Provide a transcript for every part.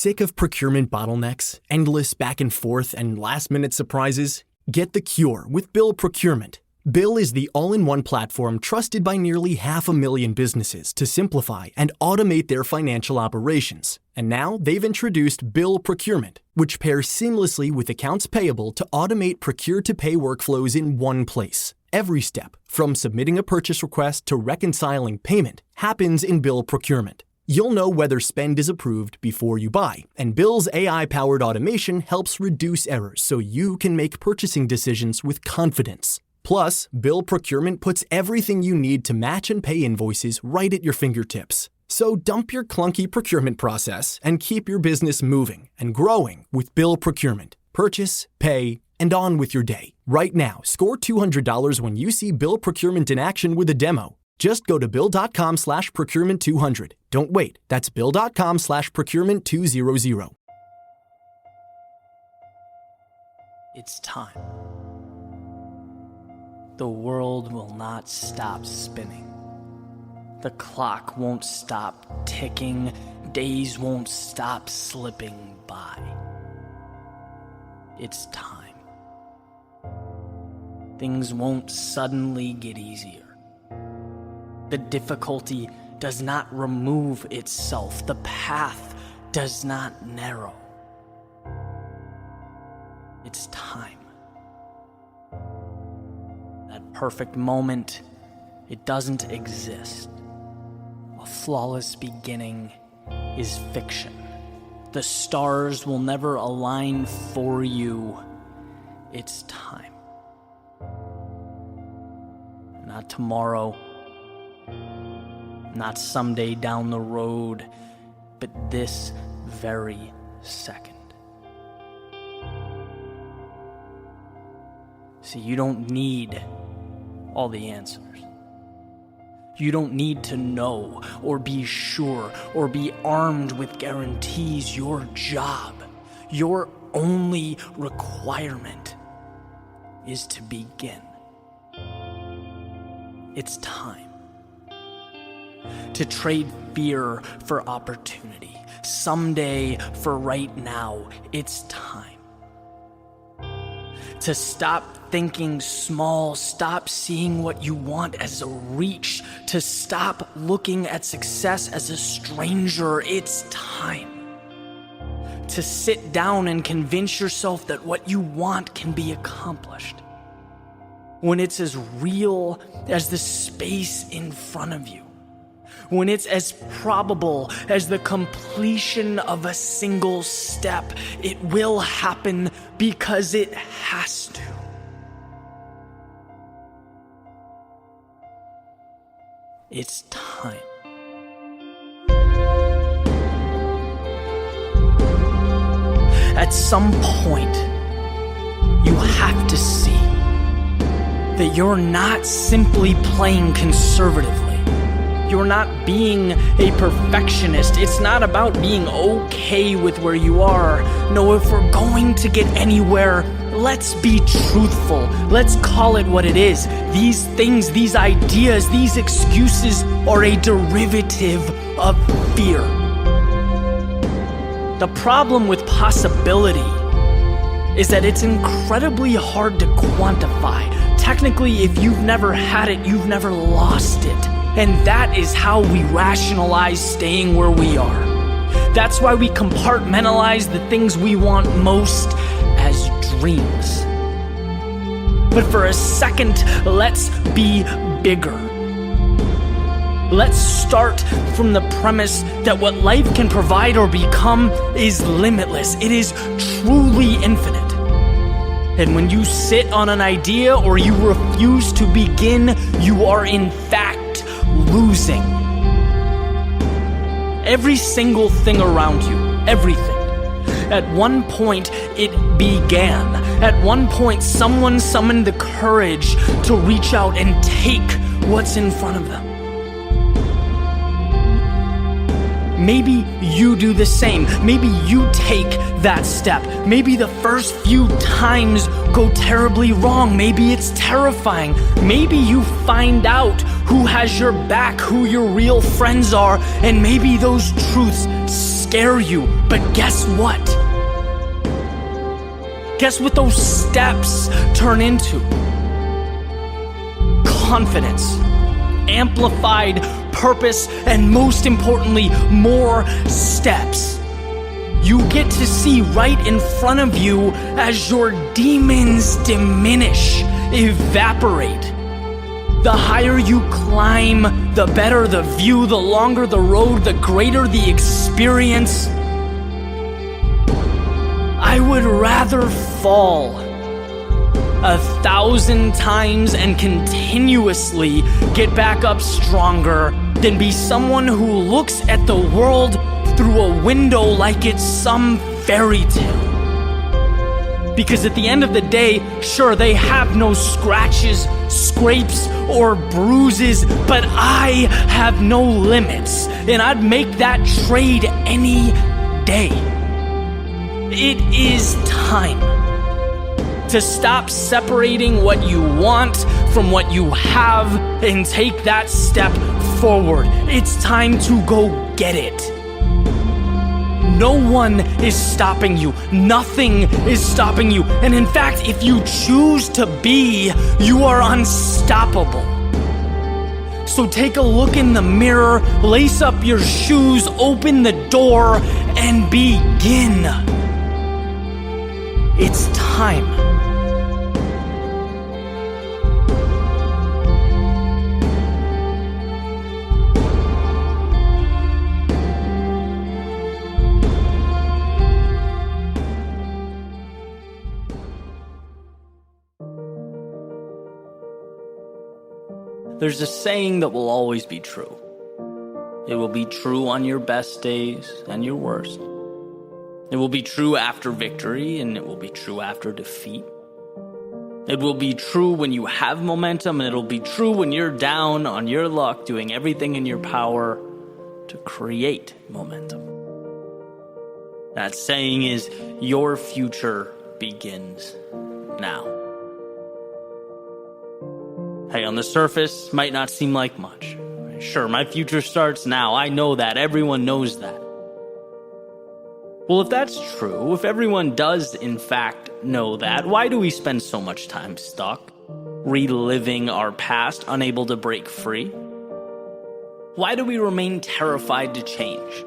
Sick of procurement bottlenecks, endless back and forth, and last-minute surprises? Get the cure with Bill Procurement. Bill is the all-in-one platform trusted by nearly 500,000 businesses to simplify and automate their financial operations. And now they've introduced Bill Procurement, which pairs seamlessly with accounts payable to automate procure-to-pay workflows in one place. Every step, from submitting a purchase request to reconciling payment, happens in Bill Procurement. You'll know whether spend is approved before you buy, and Bill's AI-powered automation helps reduce errors so you can make purchasing decisions with confidence. Plus, Bill Procurement puts everything you need to match and pay invoices right at your fingertips. So dump your clunky procurement process and keep your business moving and growing with Bill Procurement. Purchase, pay, and on with your day. Right now, score $200 when you see Bill Procurement in action with a demo. Just go to bill.com/procurement200. Don't wait. That's bill.com/procurement200. It's time. The world will not stop spinning. The clock won't stop ticking. Days won't stop slipping by. It's time. Things won't suddenly get easier. The difficulty does not remove itself. The path does not narrow. It's time. That perfect moment, it doesn't exist. A flawless beginning is fiction. The stars will never align for you. It's time. Not tomorrow. Not someday down the road, but this very second. See, you don't need all the answers. You don't need to know or be sure or be armed with guarantees. Your job, your only requirement is to begin. It's time. To trade fear for opportunity. Someday for right now. It's time. To stop thinking small. Stop seeing what you want as a reach. To stop looking at success as a stranger. It's time. To sit down and convince yourself that what you want can be accomplished. When it's as real as the space in front of you. When it's as probable as the completion of a single step. It will happen because it has to. It's time. At some point, you have to see that you're not simply playing conservatively. You're not being a perfectionist. It's not about being okay with where you are. No, if we're going to get anywhere, let's be truthful. Let's call it what it is. These things, these ideas, these excuses are a derivative of fear. The problem with possibility is that it's incredibly hard to quantify. Technically, if you've never had it, you've never lost it. And that is how we rationalize staying where we are. That's why we compartmentalize the things we want most as dreams. But for a second, let's be bigger. Let's start from the premise that what life can provide or become is limitless. It is truly infinite. And when you sit on an idea or you refuse to begin, you are in fact losing. Every single thing around you, everything. At one point, it began. At one point, someone summoned the courage to reach out and take what's in front of them. Maybe you do the same. Maybe you take that step. Maybe the first few times go terribly wrong. Maybe it's terrifying. Maybe you find out who has your back, who your real friends are, and maybe those truths scare scare you, but guess what? Guess what those steps turn into? Confidence, amplified purpose, and most importantly, more steps. You get to see right in front of you as your demons diminish, evaporate. The higher you climb, the better the view, the longer the road, the greater the experience. I would rather fall 1,000 times and continuously get back up stronger than be someone who looks at the world through a window like it's some fairy tale. Because at the end of the day, sure, they have no scratches, scrapes, or bruises, but I have no limits, and I'd make that trade any day. It is time to stop separating what you want from what you have and take that step forward. It's time to go get it. No one is stopping you. Nothing is stopping you. And in fact, if you choose to be, you are unstoppable. So take a look in the mirror, lace up your shoes, open the door, and begin. It's time. There's a saying that will always be true. It will be true on your best days and your worst. It will be true after victory, and it will be true after defeat. It will be true when you have momentum, and it'll be true when you're down on your luck, doing everything in your power to create momentum. That saying is, your future begins now. Hey, on the surface, might not seem like much. Sure, my future starts now. I know that. Everyone knows that. Well, if that's true, if everyone does in fact know that, why do we spend so much time stuck, reliving our past, unable to break free? Why do we remain terrified to change?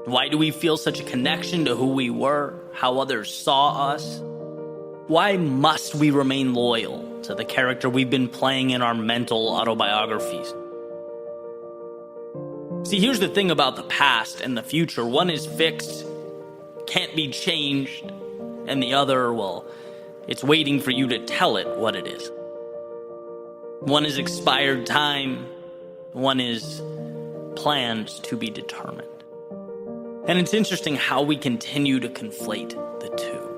Why do we feel such a connection to who we were, how others saw us? Why must we remain loyal to the character we've been playing in our mental autobiographies? See, here's the thing about the past and the future. One is fixed, can't be changed, and the other, well, it's waiting for you to tell it what it is. One is expired time, one is plans to be determined. And it's interesting how we continue to conflate the two.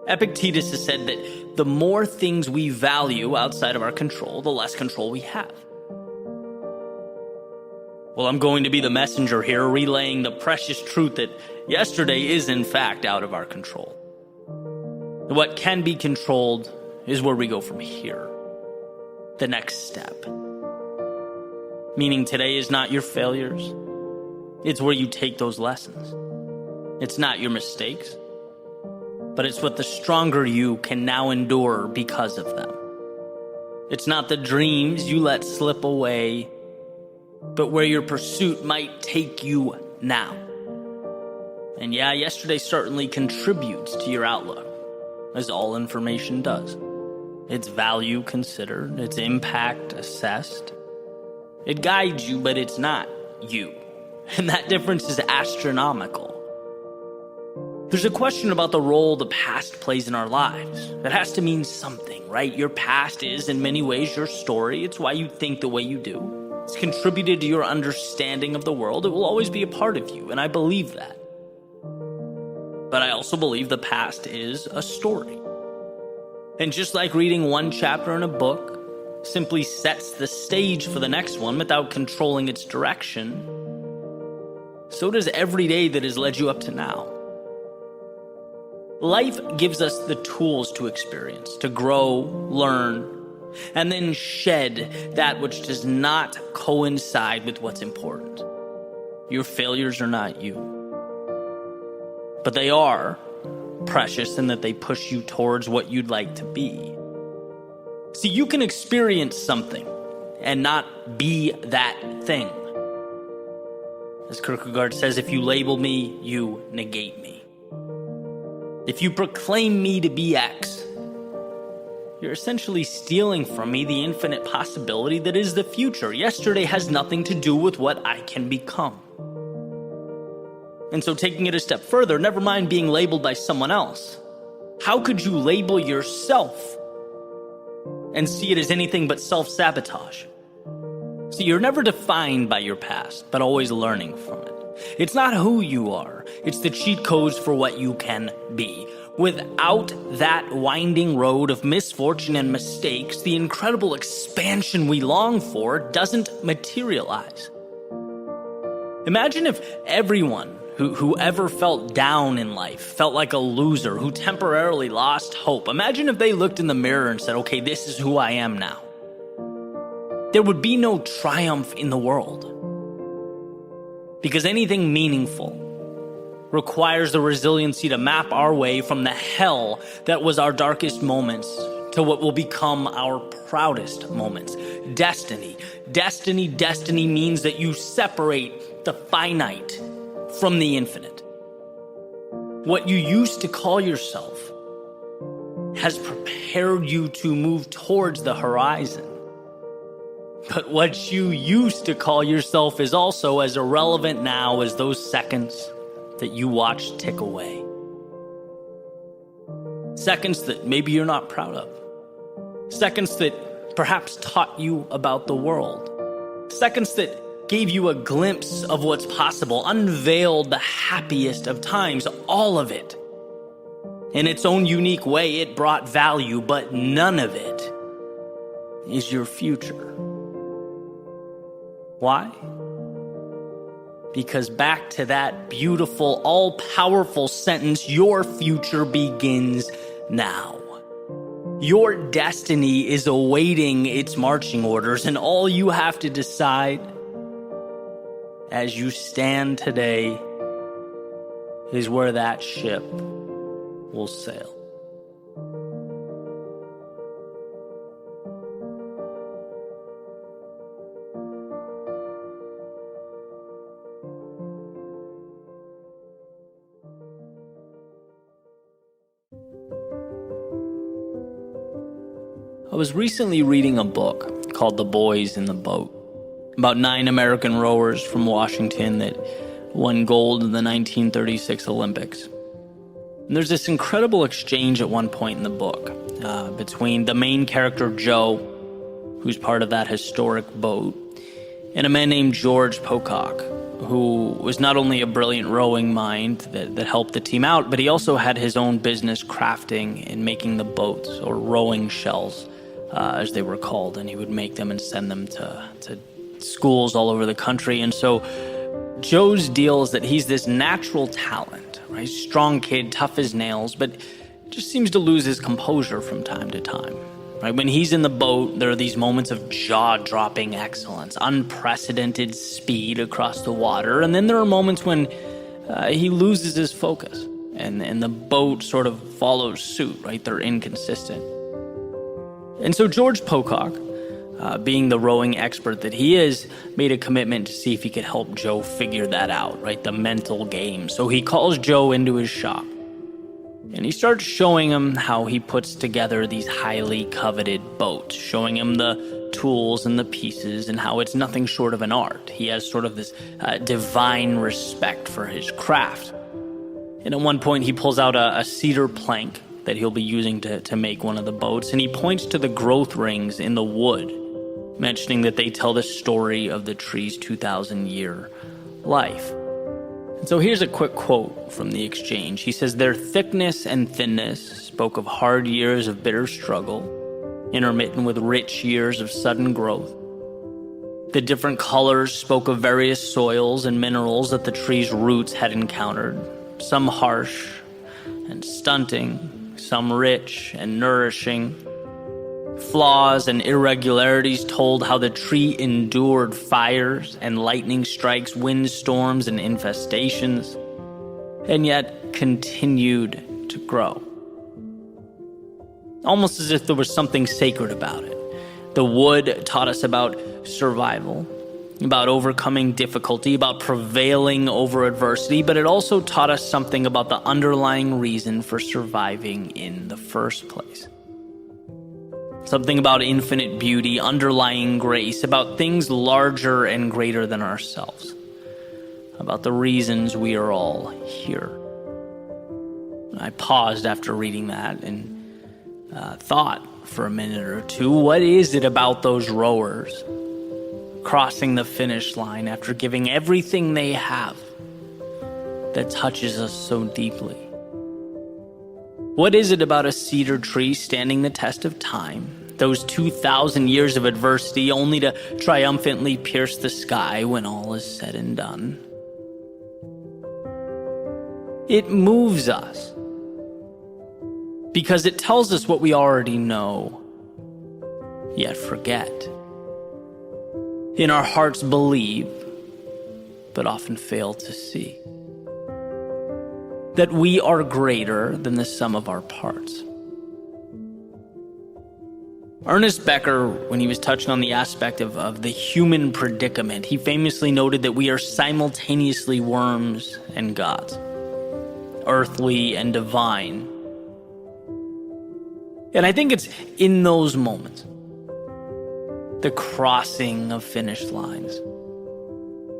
Epictetus has said that the more things we value outside of our control, the less control we have. Well, I'm going to be the messenger here, relaying the precious truth that yesterday is in fact out of our control. What can be controlled is where we go from here. The next step. Meaning today is not your failures. It's where you take those lessons. It's not your mistakes. But it's what the stronger you can now endure because of them. It's not the dreams you let slip away, but where your pursuit might take you now. And yeah, yesterday certainly contributes to your outlook, as all information does. Its value considered, its impact assessed. It guides you, but it's not you. And that difference is astronomical. There's a question about the role the past plays in our lives. It has to mean something, right? Your past is, in many ways, your story. It's why you think the way you do. It's contributed to your understanding of the world. It will always be a part of you, and I believe that. But I also believe the past is a story. And just like reading one chapter in a book simply sets the stage for the next one without controlling its direction, so does every day that has led you up to now. Life gives us the tools to experience, to grow, learn, and then shed that which does not coincide with what's important. Your failures are not you. But they are precious in that they push you towards what you'd like to be. See, you can experience something and not be that thing. As Kierkegaard says, if you label me, you negate me. If you proclaim me to be X, you're essentially stealing from me the infinite possibility that is the future. Yesterday has nothing to do with what I can become. And so taking it a step further, never mind being labeled by someone else. How could you label yourself and see it as anything but self-sabotage? See, you're never defined by your past, but always learning from it. It's not who you are. It's the cheat codes for what you can be. Without that winding road of misfortune and mistakes, the incredible expansion we long for doesn't materialize. Imagine if everyone who ever felt down in life, felt like a loser, who temporarily lost hope. Imagine if they looked in the mirror and said, okay, this is who I am now. There would be no triumph in the world. Because anything meaningful requires the resiliency to map our way from the hell that was our darkest moments to what will become our proudest moments. Destiny. Destiny means that you separate the finite from the infinite. What you used to call yourself has prepared you to move towards the horizon. But what you used to call yourself is also as irrelevant now as those seconds that you watch tick away. Seconds that maybe you're not proud of. Seconds that perhaps taught you about the world. Seconds that gave you a glimpse of what's possible, unveiled the happiest of times, all of it. In its own unique way, it brought value, but none of it is your future. Why? Because back to that beautiful, all-powerful sentence, your future begins now. Your destiny is awaiting its marching orders, and all you have to decide as you stand today is where that ship will sail. I was recently reading a book called The Boys in the Boat, about 9 American rowers from Washington that won gold in the 1936 Olympics. And there's this incredible exchange at one point in the book between the main character, Joe, who's part of that historic boat, and a man named George Pocock, who was not only a brilliant rowing mind that helped the team out, but he also had his own business crafting and making the boats, or rowing shells, as they were called, and he would make them and send them to schools all over the country. And so Joe's deal is that he's this natural talent, right? Strong kid, tough as nails, but just seems to lose his composure from time to time. Right? When he's in the boat, there are these moments of jaw-dropping excellence, unprecedented speed across the water, and then there are moments when he loses his focus, and the boat sort of follows suit, right? They're inconsistent. And so George Pocock, being the rowing expert that he is, made a commitment to see if he could help Joe figure that out, right? The mental game. So he calls Joe into his shop, and he starts showing him how he puts together these highly coveted boats, showing him the tools and the pieces and how it's nothing short of an art. He has sort of this divine respect for his craft. And at one point he pulls out a cedar plank that he'll be using to make one of the boats, and he points to the growth rings in the wood, mentioning that they tell the story of the tree's 2,000-year life. And so here's a quick quote from the exchange. He says, "Their thickness and thinness spoke of hard years of bitter struggle, intermittent with rich years of sudden growth. The different colors spoke of various soils and minerals that the tree's roots had encountered, some harsh and stunting, some rich and nourishing. flaws and irregularities told how the tree endured fires and lightning strikes, windstorms and infestations, and yet continued to grow. Almost as if there was something sacred about it. The wood taught us about survival, about overcoming difficulty, about prevailing over adversity, but it also taught us something about the underlying reason for surviving in the first place. Something about infinite beauty, underlying grace, about things larger and greater than ourselves, about the reasons we are all here. I paused after reading that and thought for a minute or two, what is it about those rowers crossing the finish line after giving everything they have that touches us so deeply? What is it about a cedar tree standing the test of time, those 2,000 years of adversity, only to triumphantly pierce the sky when all is said and done? It moves us because it tells us what we already know, yet forget. In our hearts believe, but often fail to see. That we are greater than the sum of our parts. Ernest Becker, when he was touching on the aspect of the human predicament, he famously noted that we are simultaneously worms and gods, earthly and divine. And I think it's in those moments, the crossing of finish lines,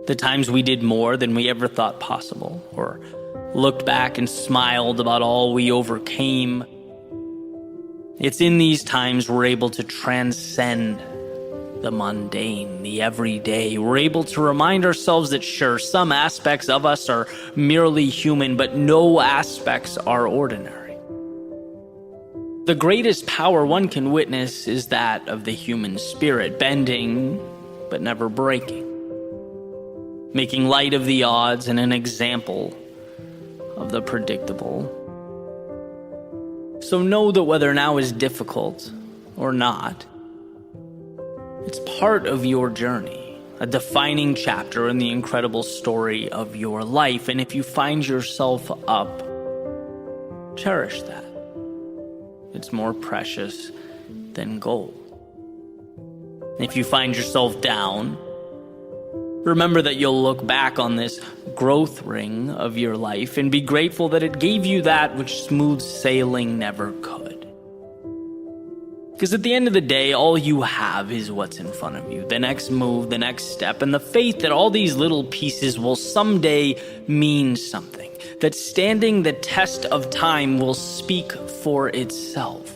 the times we did more than we ever thought possible, or looked back and smiled about all we overcame. It's in these times we're able to transcend the mundane, the everyday. We're able to remind ourselves that sure, some aspects of us are merely human, but no aspects are ordinary. The greatest power one can witness is that of the human spirit, bending but never breaking, making light of the odds and an example of the predictable. So know that whether now is difficult or not, it's part of your journey, a defining chapter in the incredible story of your life. And if you find yourself up, cherish that. It's more precious than gold. If you find yourself down, remember that you'll look back on this growth ring of your life and be grateful that it gave you that which smooth sailing never could. Because at the end of the day, all you have is what's in front of you, the next move, the next step, and the faith that all these little pieces will someday mean something, that standing the test of time will speak for itself.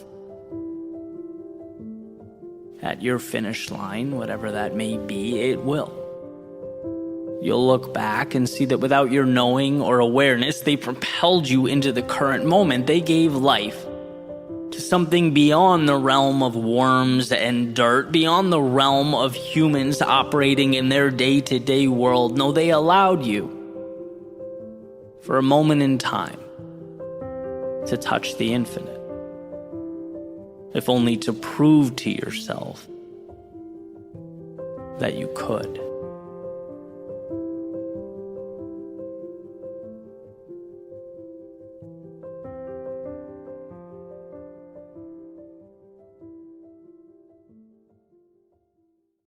At your finish line, whatever that may be, it will. You'll look back and see that without your knowing or awareness, they propelled you into the current moment. They gave life to something beyond the realm of worms and dirt, beyond the realm of humans operating in their day-to-day world. No, they allowed you, for a moment in time, to touch the infinite, if only to prove to yourself that you could.